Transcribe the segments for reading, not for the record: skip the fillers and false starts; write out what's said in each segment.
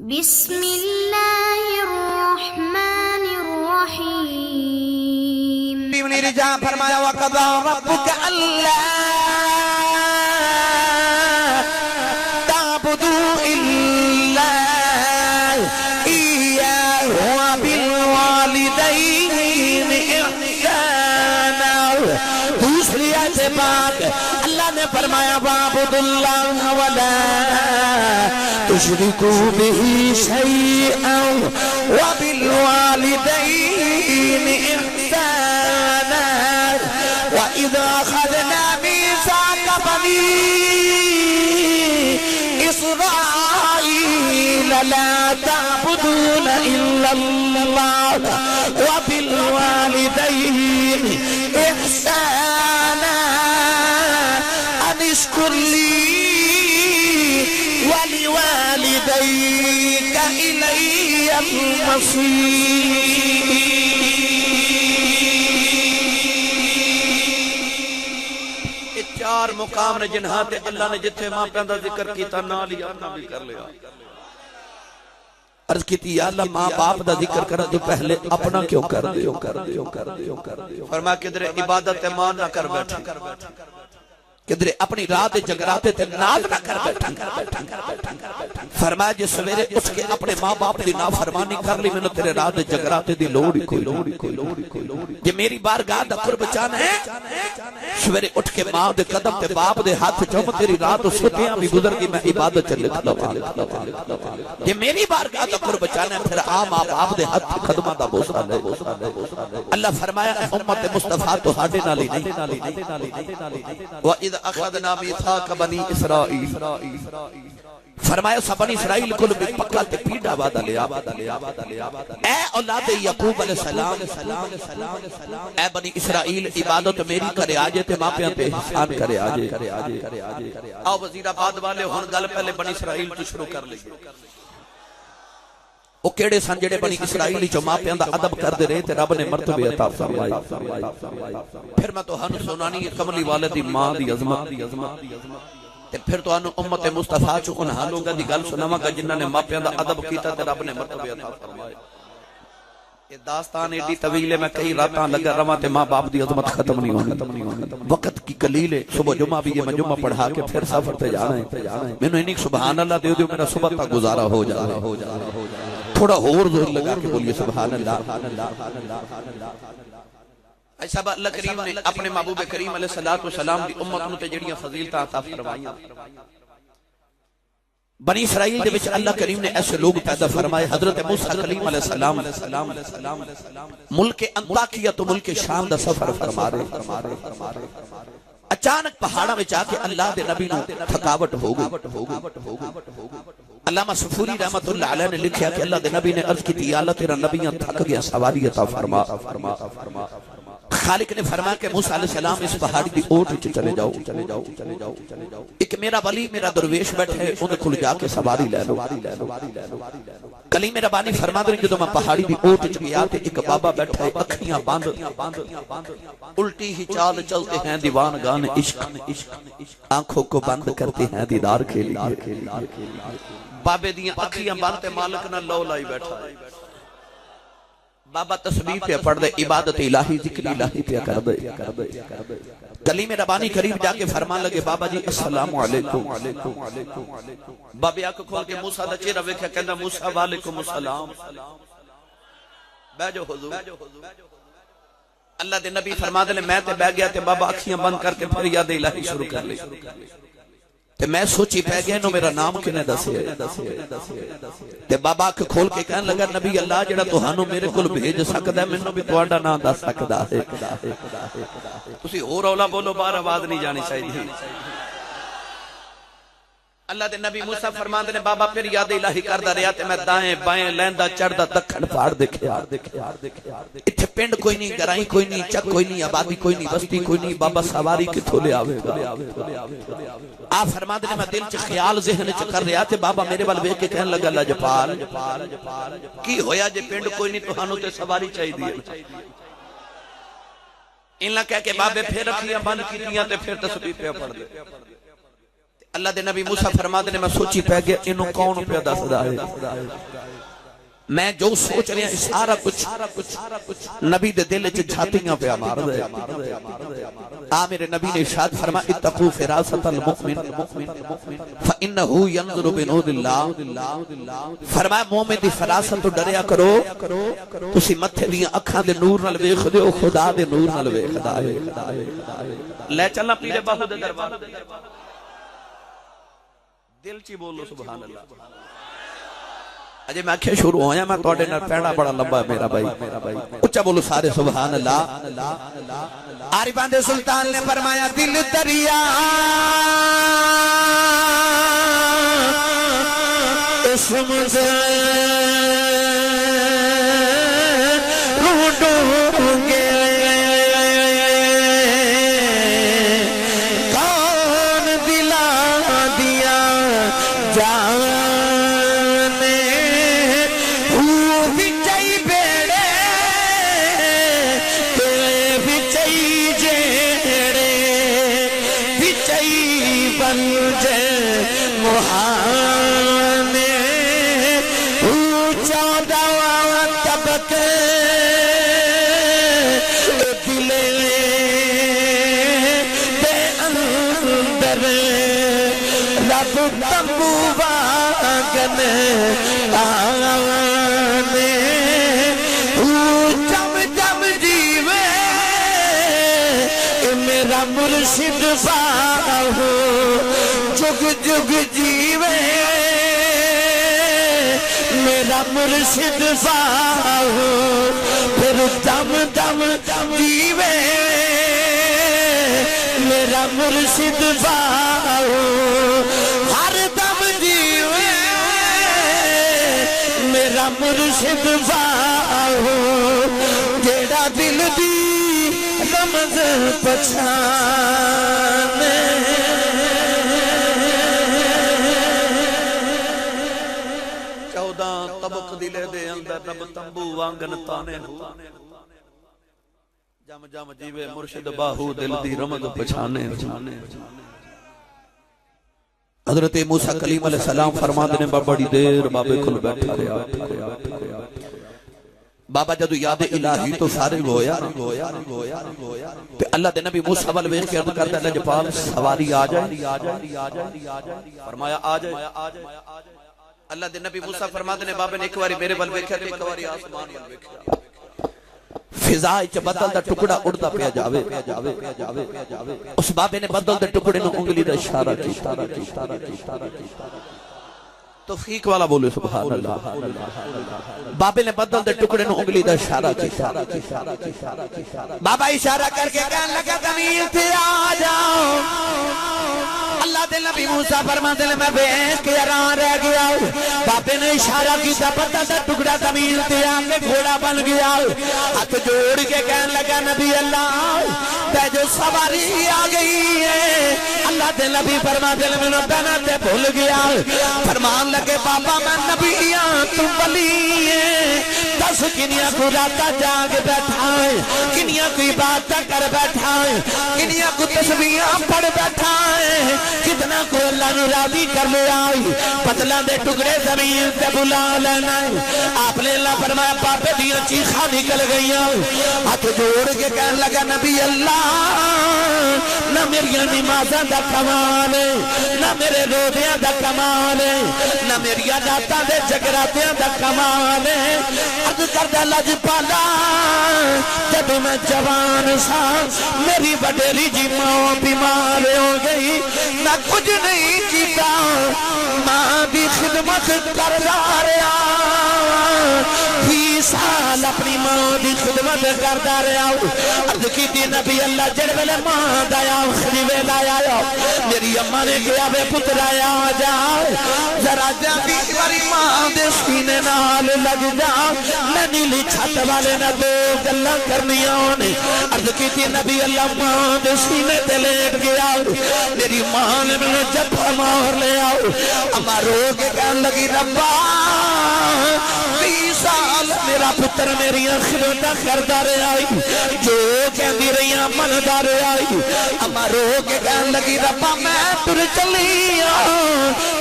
بسم اللہ الرحمن الرحیم. ابن رجاء فرمایا وَقَضَى رَبُّكَ أَلَّا تَعْبُدُوا إِلَّا إِيَّاهُ وَبِالْوَالِدَيْنِ إِحْسَانًا. دوسری آیت پاک اللہ نے فرمایا وَاعْبُدُوا اللَّهَ وَلَا تُشْرِكُوا بِهِ شَيْئًا وَبِالْوَالِدَيْنِ إِحْسَانًا وَإِذَا أَخَذْنَا مِيثَاقَ بَنِي إِسْرَائِيلَ لَا تَعْبُدُونَ إِلَّا اللَّهَ وَبِالْوَالِدَيْنِ إِحْسَانًا أَنِ اشْكُرْ لِي وَلِوَالِدَيْكَ إِلَيَّ الْمَصِيرُ. چار مقام نے جنہاں تے اللہ نے جتھے ماں پیندہ ذکر کیتا نال ہی اپنا بھی کر لیا. عرض کیتی یا اللہ ماں باپ دا ذکر کر تو پہلے اپنا کیوں کر دیو. فرمایا کدھر عبادت ماں نہ کر بیٹھے, کدھر اپنی رات جگراتے تے ناز نہ کر بیٹھا. فرمایا جس سویرے اٹھ کے اپنے ماں باپ دی نافرمانی کر لی میں نے تیرے رات جگراتے دی لوڑ ہی کوئی. جے میری بارگاہ دا قرب چاہنا ہے سویرے اٹھ کے ماں دے قدم تے باپ دے ہاتھ چوم تیری رات ستیاں بھی گزر گئی میں عبادت چل لکھ لوا. جے میری بارگاہ دا قرب چاہنا ہے پھر آ ماں باپ دے ہاتھ قدمہ دا بوسا لے. اللہ فرمایا امت مصطفیٰ تو ہاڈے نالی نہیں. وَإِذْ أَخَذْنَا مِيثَاقَ بَنِي إِسْرَائِيلَ فرمایا سا بنی اسرائیل کو پکا تے پیڑا وعدہ لیا. اے اولاد یعقوب علیہ السلام, اے بنی اسرائیل عبادت میری کرے آجے تے ماں پیاں تے احسان کرے آجے. آؤ وزیر آباد والے ہن گل پہلے بنی اسرائیل تو شروع کر لیں. وہ کیڑے سن جڑے بنی اسرائیل جو ماں پیاں دا ادب کر دے رہے تے رب نے مرتبے عطا فرمائے. پھر میں تو ہن سنانی کملی والے دی ماں دی عظمت تے پھر تو انو امت مصطفیٰ چو ان حالوں گا دی گل سناواں گا جنہاں نے ماں پیاں دا ادب کیتا تے رب نے مرتبے عطا فرمائے. یہ داستان ایڈی طویل ہے میں کئی راتاں لگا رواں تے ماں باپ دی عظمت ختم نہیں ہونی. وقت کی قلیل ہے, صبح جمعہ بھی ہے میں جمعہ پڑھا کے پھر سفر پہ جانا ہے. میں نے انہیں سبحان اللہ دے دیو میرا صبح تک گزارا ہو جانا. تھوڑا اور زور لگا کے بولیے سبحان اللہ. ایسا اللہ کریم نے اپنے محبوب کریم علیہ السلام دی امت نو تے جڑیاں فضیلتاں عطا فرمائیاں. بنی اسرائیل دے وچ اللہ کریم نے ایسے لوگ پیدا فرمائے. حضرت موسیٰ کلیم علیہ السلام ملک انطاکیہ تو ملک شام دا سفر فرما رہے. اچانک پہاڑاں وچ آ کے اللہ دے نبی نو تھکاوٹ ہو گئی. علامہ صفوری رحمت اللہ علیہ نے لکھیا کہ اللہ دے نبی نے عرض کی تھی یا اللہ تیرا نبیاں تھک گیا سواری عطا فرما. خالق نے فرمایا کہ موسیٰ علیہ السلام اس پہاڑی دی اوٹ وچ چلے جاؤ. ایک میرا ولی میرا درویش بیٹھے ان کھل جا کے سواری لے لو. کلیم ربانی فرما دے جدوں میں پہاڑی دی اوٹ وچ گیا تے ایک بابا بیٹھا ہے اکھیاں بند الٹی ہی چال چلتے ہیں دیوان گان عشق, آنکھوں کو بند کرتے ہیں دیدار کے لیے. بابے دیاں اکھیاں بند تے مالک نہ لو لائی بیٹھا ہے. بابا تسبیح پہ پڑھ دے عبادت الہی ذکر الہی پہ کر دے. کلیم ربانی قریب جا کے فرمان لگے بابا جی السلام علیکم. بابے آنکھ کھول کے موسیٰ دا چہرہ ویکھیا کہندا موسیٰ وعلیکم السلام. بیٹھو حضور. اللہ دے نبی فرما دے میں تے بیٹھ گیا تے بابا اکھیاں بند کر کے پھر یاد الہی شروع کر لی. تے میں سوچی پہ گیا نو میرا نام کنے دسے. تے بابا اکھ کھول کے کہنے لگا نبی اللہ جڑا تہانوں میرے کول بھیج سکدا ہے مینوں بھی تہاڈا نام دس سکدا ہے. تسی اور اولا بولو باہر آواز نہیں جانی چاہیے. اللہ دے نبی موسیٰ فرماندے نے بابا پھر یاد الہی کردا رہیا تے میں دائیں بائیں لیندا چڑھدا دکھن پہاڑ دیکھیا. ایتھے پنڈ کوئی نہیں, گرائی کوئی نہیں, چک کوئی نہیں, آبادی کوئی نہیں, بستی کوئی نہیں. بابا سواری کتھوں لے آوے گا. آپ فرماندے نے میں دل چ خیال ذہن چ کر رہیا تے بابا میرے ول ویکھ کے کہن لگا لجپال کی ہویا جے پنڈ کوئی نہیں تہانوں تے سواری چاہیے. انہاں کہہ کے بابے پھر اکھیاں بند کیتیاں تے پھر تسبیح پہ پڑھ دے. اللہ دے نبی موسیٰ فرماتے نے میں سوچی پہ گیا انہوں کون پہ دسدا ہے میں جو سوچ رہے ہیں سارا کچھ نبی دے دل چ جھاتیاں پہ مار دے میرے نبی نے ارشاد فرمایا اتقوا فراست المؤمن فانه ينظر بنور اللہ فرمایا مومن دی فراست تو ڈریا کرو تسی متھے دیاں اکھاں دے نور نال ویکھدے ہو خدا دے نور نال ویکھدا ہے لے چلنا پیرے باہو دے دربار دل چی بولو سبحان اللہ اجے میں آنکھیں شروع ہویا میں توڑے نہ پیڑا بڑا لمبا میرا بھائی اچھا بولو سارے سبحان اللہ عارفان دے سلطان نے فرمایا دل دریا اسم سے روح ڈوب گے کون دلا دیا جان مرشد باہو جگ جگ جیوے میرا مرشد باہو پھر دم دم جیوے میرا مرشد باہو ہر دم جیوے میرا مرشد باہو جیڑا دل دی رمز پچھانے چودہ طبق دلے دے اندر رب تنبو وانگن تانے ہو جم جم جیوے مرشد باہو دل دی رمز پچھانے حضرت موسیٰ کلیم علیہ السلام فرما دینے بڑی دیر بابے کھل بیٹھا رہا بابا جدو یاد الہی تو فارغ ہویا تے اللہ دے نبی موسیٰ والویخ کے عرض کرتا ہے لجپال سواری آ جائے فرمایا آ جائے اللہ دے نبی موسیٰ فرما دینے بابا نے ایک واری میرے والویخ ہے ایک واری آسمان والویخ فضائی چا بدل دا ٹکڑا اڑتا پیا جاوے اس بابے نے بدل دا ٹکڑے نو انگلی دا اشارہ کی توفیق والا بولے سبحان اللہ بابے نے بدل دے ٹکڑے نو انگلی دا اشارہ کیتا بابا اشارہ کر کے کہنے لگا زمین تھے آ جاؤ اللہ دے نبی موسیٰ فرماتے ہیں میں بیٹھ کے حیران رہ گیا بابے نے اشارہ کیتا بدل دا ٹکڑا زمین تھے آ کے گھوڑا بن گیا ہاتھ جوڑ کے کہنے لگا نبی اللہ تے جو سواری آ گئی ہے اللہ دے نبی فرماتے ہیں میں بنا تے بھول گیا فرمان لگے بابا میں نبی تم ولی ہے دس کنیا کو راتا جاگ بیٹھا ہے کنیا کو عبادت کر بیٹھا ہے کنیا کو تسبیحاں پڑھ بیٹھا ہے کتنا کو اللہ نے راضی کر لیا پتلا دے ٹکڑے زمین تے بلا لینا ہے آپ نے اللہ فرمایا بابے دیاں چیخاں نکل گئی ہاتھ جوڑ کے کہنے لگا نبی اللہ نہ میری نمازاں دا کمال ہے نہ میرے روزیاں دا کمال ہے نہ میری عادتاں دے جگراتیاں دا کمال ہے عرض کردہ لجپالا جب میں جوان سا میری وڈیری جی ماں بیمار ہو گئی نہ کچھ نہیں کیتا ماں بھی خدمت کر رہا ویسال اپنی ماں دی خدمت کرتا رہا عرض کی تھی نبی اللہ جڑ ویلے ماں دایا خلیوے لایا میری اماں نے کیا بے پتر آیا جا ذرا جا بیچاری ماں دے سینے نال لگ جا میں نیلی چھت والے نہ دو گلاں کرنیاں نے عرض کی تھی نبی اللہ ماں دے سینے تے لیٹ گیا میری ماں نے میں جب مار لے آؤ اماں رو کے کہنے لگی ربا وصال میرا پتر میری خدمت کردا رہا جو کہندی رہی مندا رہا اما رو کے کہن لگی ربا میں تر چلی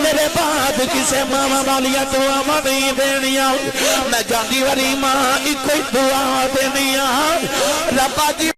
میرے بعد کسے ماما والیاں دعا نہیں دینیاں میں جاندی وری ماں ایک دعا دینیاں ربا جی